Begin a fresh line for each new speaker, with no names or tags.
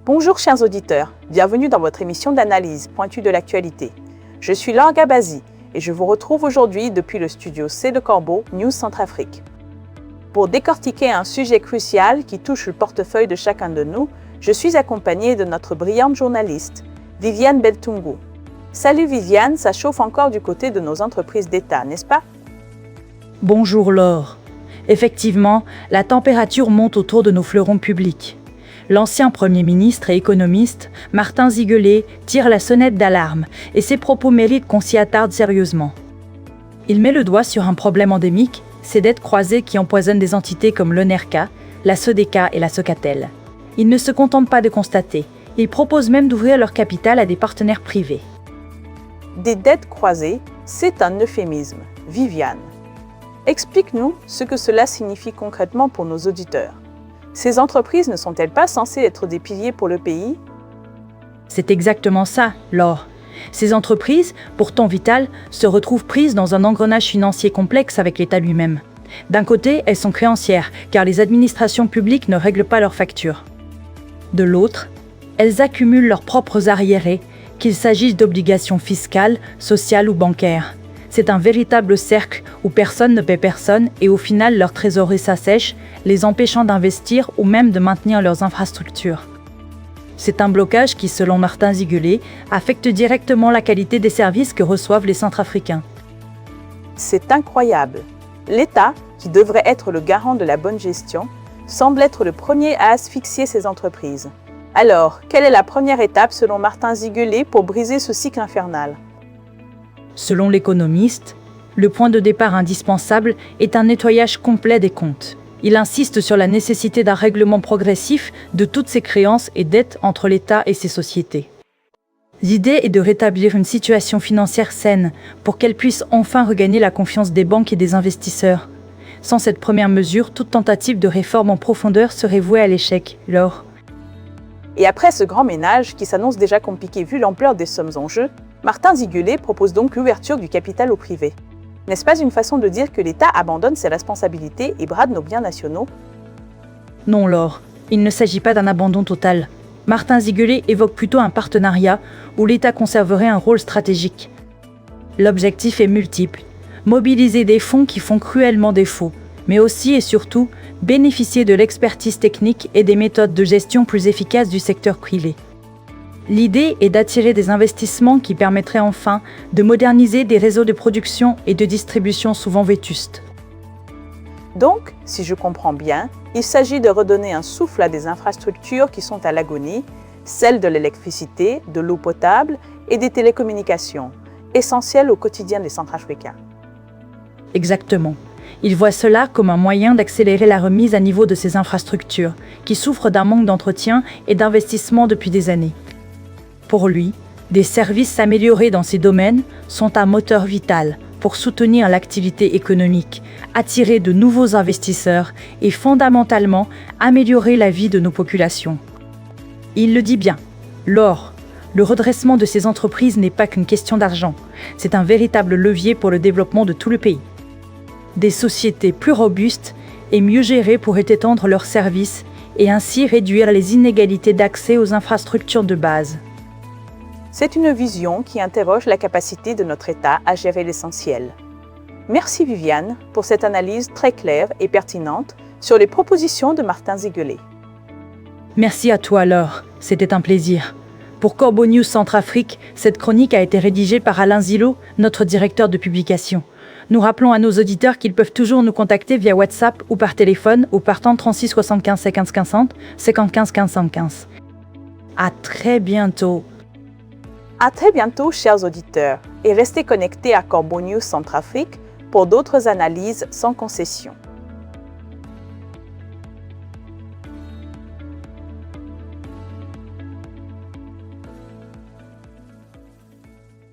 Bonjour chers auditeurs, bienvenue dans votre émission d'analyse pointue de l'actualité. Je suis Laure Gabazi et je vous retrouve aujourd'hui depuis le studio C de Corbeau, News Centrafrique. Pour décortiquer un sujet crucial qui touche le portefeuille de chacun de nous, je suis accompagnée de notre brillante journaliste, Viviane Beltungu. Salut Viviane, ça chauffe encore du côté de nos entreprises d'État, n'est-ce pas?
Bonjour Laure. Effectivement, la température monte autour de nos fleurons publics. L'ancien Premier ministre et économiste, Martin Ziguelet, tire la sonnette d'alarme et ses propos méritent qu'on s'y attarde sérieusement. Il met le doigt sur un problème endémique, ces dettes croisées qui empoisonnent des entités comme l'ONERCA, la SODECA et la Socatel. Il ne se contente pas de constater, il propose même d'ouvrir leur capital à des partenaires privés.
Des dettes croisées, c'est un euphémisme. Viviane, explique-nous ce que cela signifie concrètement pour nos auditeurs. Ces entreprises ne sont-elles pas censées être des piliers pour le pays?
C'est exactement ça, Laure. Ces entreprises, pourtant vitales, se retrouvent prises dans un engrenage financier complexe avec l'État lui-même. D'un côté, elles sont créancières, car les administrations publiques ne règlent pas leurs factures. De l'autre, elles accumulent leurs propres arriérés, qu'il s'agisse d'obligations fiscales, sociales ou bancaires. C'est un véritable cercle où personne ne paie personne et au final leur trésorerie s'assèche, les empêchant d'investir ou même de maintenir leurs infrastructures. C'est un blocage qui, selon Martin Ziguelet, affecte directement la qualité des services que reçoivent les Centrafricains.
C'est incroyable. L'État, qui devrait être le garant de la bonne gestion, semble être le premier à asphyxier ces entreprises. Alors, quelle est la première étape selon Martin Ziguelet pour briser ce cycle infernal?
Selon l'économiste, le point de départ indispensable est un nettoyage complet des comptes. Il insiste sur la nécessité d'un règlement progressif de toutes ces créances et dettes entre l'État et ses sociétés. L'idée est de rétablir une situation financière saine pour qu'elle puisse enfin regagner la confiance des banques et des investisseurs. Sans cette première mesure, toute tentative de réforme en profondeur serait vouée à l'échec, Laure.
Et après ce grand ménage, qui s'annonce déjà compliqué vu l'ampleur des sommes en jeu, Martin Ziguelet propose donc l'ouverture du capital au privé. N'est-ce pas une façon de dire que l'État abandonne ses responsabilités et brade nos biens nationaux?
Non, Laure, il ne s'agit pas d'un abandon total. Martin Ziguelet évoque plutôt un partenariat où l'État conserverait un rôle stratégique. L'objectif est multiple. Mobiliser des fonds qui font cruellement défaut, mais aussi et surtout bénéficier de l'expertise technique et des méthodes de gestion plus efficaces du secteur privé. L'idée est d'attirer des investissements qui permettraient enfin de moderniser des réseaux de production et de distribution souvent vétustes.
Donc, si je comprends bien, il s'agit de redonner un souffle à des infrastructures qui sont à l'agonie, celles de l'électricité, de l'eau potable et des télécommunications, essentielles au quotidien des Centrafricains.
Exactement. Il voit cela comme un moyen d'accélérer la remise à niveau de ces infrastructures, qui souffrent d'un manque d'entretien et d'investissement depuis des années. Pour lui, des services améliorés dans ces domaines sont un moteur vital pour soutenir l'activité économique, attirer de nouveaux investisseurs et fondamentalement améliorer la vie de nos populations. Il le dit bien, Laure, le redressement de ces entreprises n'est pas qu'une question d'argent, c'est un véritable levier pour le développement de tout le pays. Des sociétés plus robustes et mieux gérées pourraient étendre leurs services et ainsi réduire les inégalités d'accès aux infrastructures de base.
C'est une vision qui interroge la capacité de notre État à gérer l'essentiel. Merci Viviane pour cette analyse très claire et pertinente sur les propositions de Martin Ziguelet.
Merci à toi Laure, c'était un plaisir. Pour Corbeau News Centrafrique, cette chronique a été rédigée par Alain Zillo, notre directeur de publication. Nous rappelons à nos auditeurs qu'ils peuvent toujours nous contacter via WhatsApp ou par téléphone au partant 36 75 50 50 55 15 15. À très bientôt.
À très bientôt, chers auditeurs, et restez connectés à Corbeau News Centrafrique pour d'autres analyses sans concession.